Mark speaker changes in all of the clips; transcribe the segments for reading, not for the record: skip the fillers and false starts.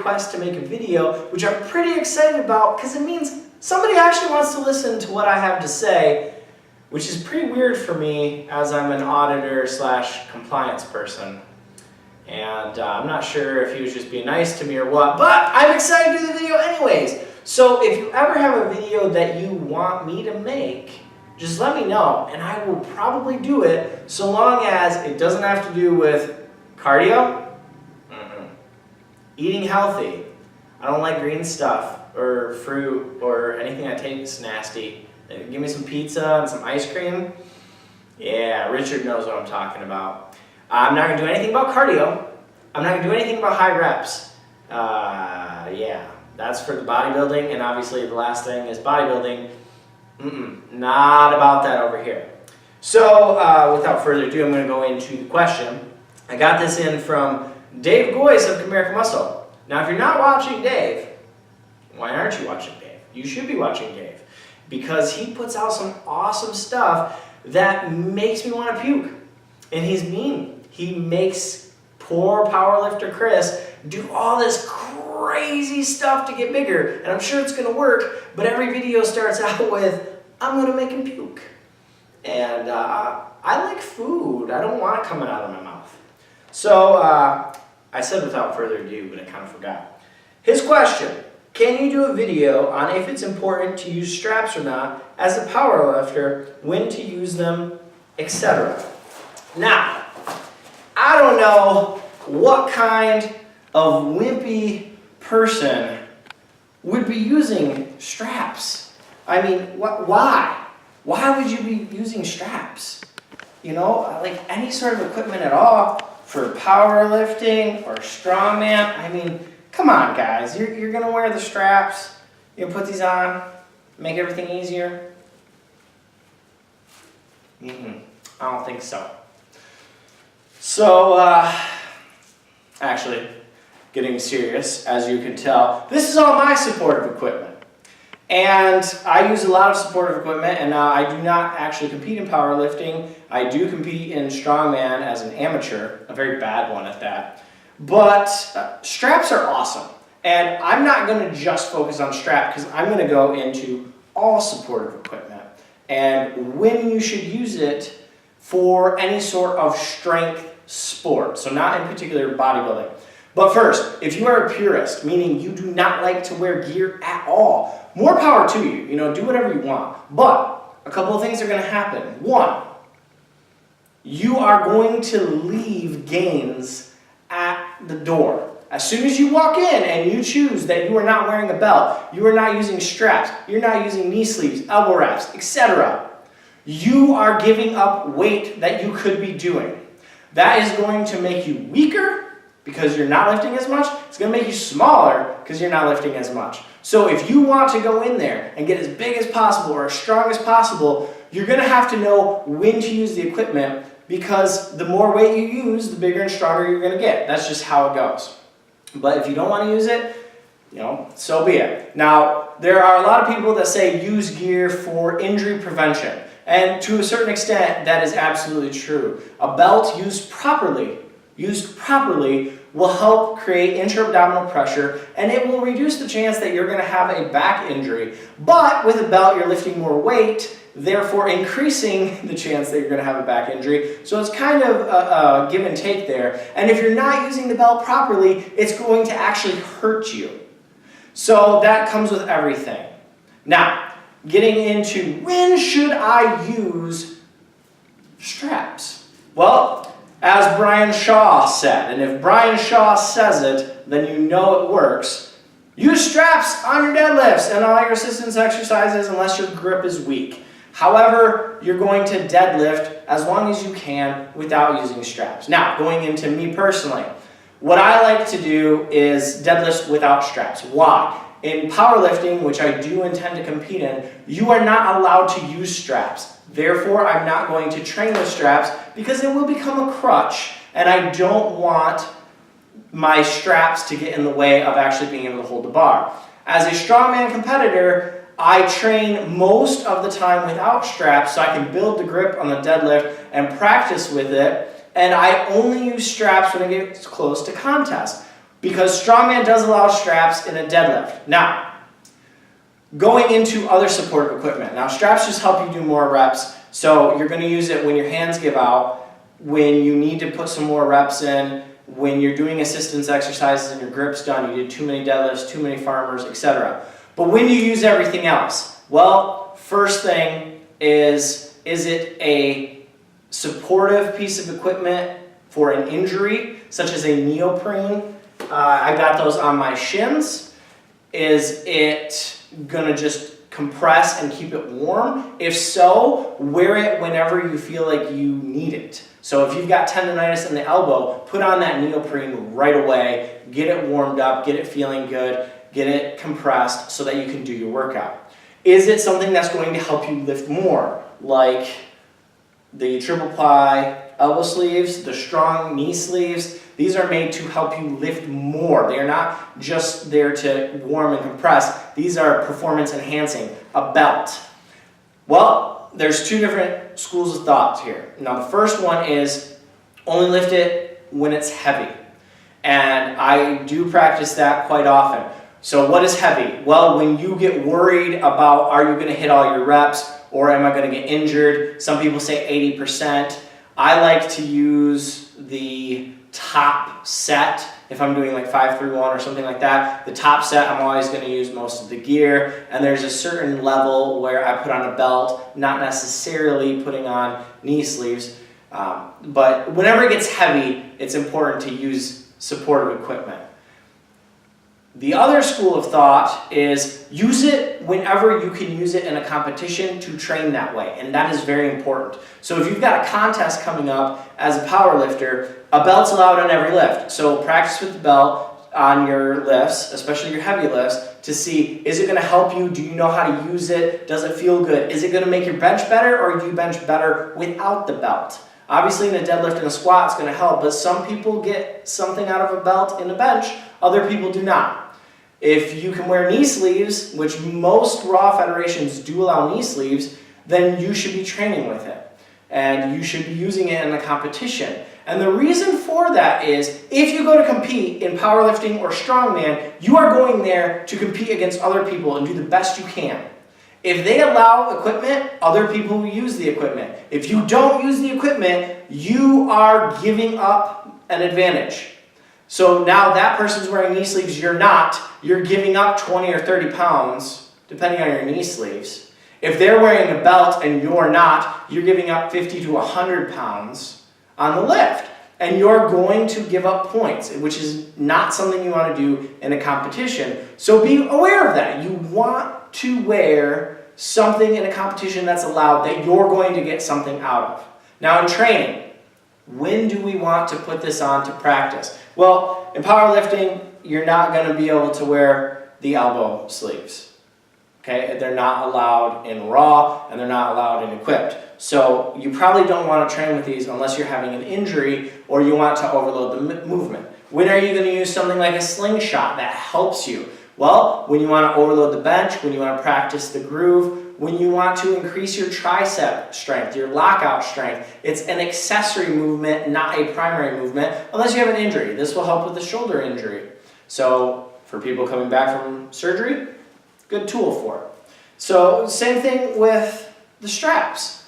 Speaker 1: request to make a video, which I'm pretty excited about because it means somebody actually wants to listen to what I have to say, which is pretty weird for me as I'm an auditor / compliance person. And I'm not sure if he was just being nice to me or what, but I'm excited to do the video anyways. So if you ever have a video that you want me to make, just let me know and I will probably do it, so long as it doesn't have to do with cardio, eating healthy. I don't like green stuff or fruit or anything that tastes nasty. Give me some pizza and some ice cream. Yeah, Richard knows what I'm talking about. I'm not going to do anything about cardio. I'm not going to do anything about high reps. Yeah, that's for the bodybuilding, and obviously the last thing is bodybuilding. Not about that over here. So without further ado, I'm going to go into the question. I got this in from Dave Goyce of Camerica Muscle. Now if you're not watching Dave, why aren't you watching Dave? You should be watching Dave because he puts out some awesome stuff that makes me want to puke. And he's mean. He makes poor powerlifter Chris do all this crazy stuff to get bigger. And I'm sure it's going to work, but every video starts out with, I'm going to make him puke. And I like food. I don't want it coming out of my mouth. So I said without further ado, but I kind of forgot. His question, can you do a video on if it's important to use straps or not as a powerlifter, when to use them, etc.? Now, I don't know what kind of wimpy person would be using straps. I mean, why? Why would you be using straps? You know, like any sort of equipment at all for powerlifting or strongman. I mean, come on guys, you're gonna wear the straps, you're gonna put these on, make everything easier? I don't think so. So, actually, getting serious, as you can tell, this is all my supportive equipment. And I use a lot of supportive equipment, and I do not actually compete in powerlifting. I do compete in strongman as an amateur, a very bad one at that. But straps are awesome. And I'm not going to just focus on strap because I'm going to go into all supportive equipment and when you should use it for any sort of strength sport. So not in particular bodybuilding. But first, if you are a purist, meaning you do not like to wear gear at all, more power to you. You know, do whatever you want. But a couple of things are going to happen. One, you are going to leave gains at the door. As soon as you walk in and you choose that you are not wearing a belt, you are not using straps, you're not using knee sleeves, elbow wraps, etc., you are giving up weight that you could be doing. That is going to make you weaker because you're not lifting as much. It's going to make you smaller because you're not lifting as much. So if you want to go in there and get as big as possible or as strong as possible, you're going to have to know when to use the equipment because the more weight you use, the bigger and stronger you're going to get. That's just how it goes. But if you don't want to use it, you know, so be it. Now, there are a lot of people that say use gear for injury prevention. And to a certain extent, that is absolutely true. A belt used properly will help create intra-abdominal pressure, and it will reduce the chance that you're going to have a back injury. But with a belt, you're lifting more weight, therefore increasing the chance that you're going to have a back injury. So it's kind of a give and take there. And if you're not using the belt properly, it's going to actually hurt you. So that comes with everything. Now, getting into when should I use straps? Well, as Brian Shaw said, and if Brian Shaw says it, then you know it works. Use straps on your deadlifts and all your resistance exercises unless your grip is weak. However, you're going to deadlift as long as you can without using straps. Now, going into me personally, what I like to do is deadlifts without straps. Why? In powerlifting, which I do intend to compete in, you are not allowed to use straps. Therefore, I'm not going to train with straps because it will become a crutch, and I don't want my straps to get in the way of actually being able to hold the bar. As a strongman competitor, I train most of the time without straps so I can build the grip on the deadlift and practice with it, and I only use straps when it gets close to contest. because strongman does allow straps in a deadlift. Now, going into other supportive equipment. Now, straps just help you do more reps, so you're going to use it when your hands give out, when you need to put some more reps in, when you're doing assistance exercises and your grip's done, you did too many deadlifts, too many farmers, etc. But when you use everything else, well, first thing is it a supportive piece of equipment for an injury, such as a neoprene? I got those on my shins. Is it gonna just compress and keep it warm? If so, wear it whenever you feel like you need it. So if you've got tendonitis in the elbow, put on that neoprene right away, get it warmed up, get it feeling good, get it compressed so that you can do your workout. Is it something that's going to help you lift more, like the triple ply elbow sleeves, the strong knee sleeves? These are made to help you lift more. They are not just there to warm and compress. These are performance enhancing. A belt. Well, there's two different schools of thought here. Now, the first one is only lift it when it's heavy. And I do practice that quite often. So what is heavy? Well, when you get worried about, are you going to hit all your reps, or am I going to get injured? Some people say 80%. I like to use the top set. If I'm doing like 5-3-1 or something like that, the top set, I'm always going to use most of the gear. And there's a certain level where I put on a belt, not necessarily putting on knee sleeves. But whenever it gets heavy, it's important to use supportive equipment. The other school of thought is use it whenever you can use it in a competition to train that way, and that is very important. So if you've got a contest coming up as a power lifter, a belt's allowed on every lift. So practice with the belt on your lifts, especially your heavy lifts, to see, is it going to help you? Do you know how to use it? Does it feel good? Is it going to make your bench better, or do you bench better without the belt? Obviously in a deadlift and a squat it's going to help, but some people get something out of a belt in a bench, other people do not. If you can wear knee sleeves, which most raw federations do allow knee sleeves, then you should be training with it. And you should be using it in a competition. And the reason for that is, if you go to compete in powerlifting or strongman, you are going there to compete against other people and do the best you can. If they allow equipment, other people will use the equipment. If you don't use the equipment, you are giving up an advantage. So now that person's wearing knee sleeves, you're not. You're giving up 20 or 30 pounds, depending on your knee sleeves. If they're wearing a belt and you're not, you're giving up 50 to 100 pounds on the lift. And you're going to give up points, which is not something you want to do in a competition. So be aware of that. You want to wear something in a competition that's allowed that you're going to get something out of. Now in training, when do we want to put this on to practice? Well, in powerlifting, you're not going to be able to wear the elbow sleeves. Okay? They're not allowed in raw, and they're not allowed in equipped. So you probably don't want to train with these unless you're having an injury or you want to overload the movement. When are you going to use something like a slingshot that helps you? Well, when you want to overload the bench, when you want to practice the groove, when you want to increase your tricep strength, your lockout strength. It's an accessory movement, not a primary movement, unless you have an injury. This will help with the shoulder injury. So for people coming back from surgery, good tool for it. So same thing with the straps.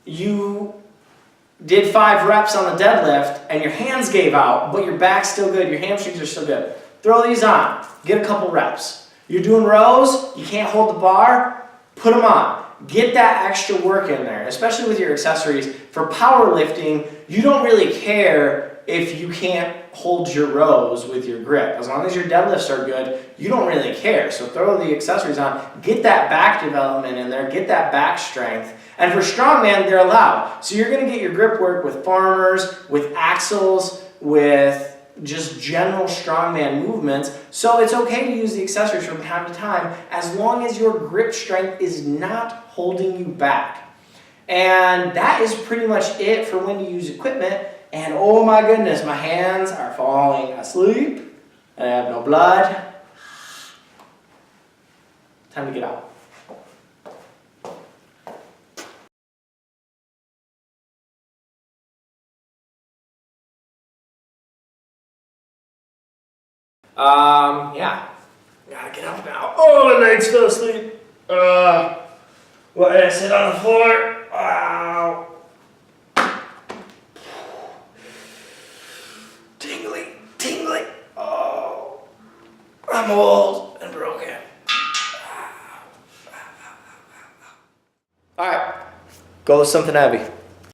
Speaker 1: You did 5 reps on the deadlift and your hands gave out, but your back's still good, your hamstrings are still good. Throw these on, get a couple reps. You're doing rows, you can't hold the bar, put them on. Get that extra work in there, especially with your accessories. For powerlifting, you don't really care if you can't hold your rows with your grip. As long as your deadlifts are good, you don't really care. So throw the accessories on, get that back development in there, get that back strength. And for strongman, they're allowed. So you're going to get your grip work with farmers, with axles, with just general strongman movements. So it's okay to use the accessories from time to time as long as your grip strength is not holding you back. And that is pretty much it for when you use equipment. And oh my goodness, my hands are falling asleep and I have no blood. Time to get out. Yeah. Gotta get up now. Oh, night's no sleep. Why did I sit on the floor? Wow. Tingly, tingly. Oh, I'm old and broken. All right, go with something heavy.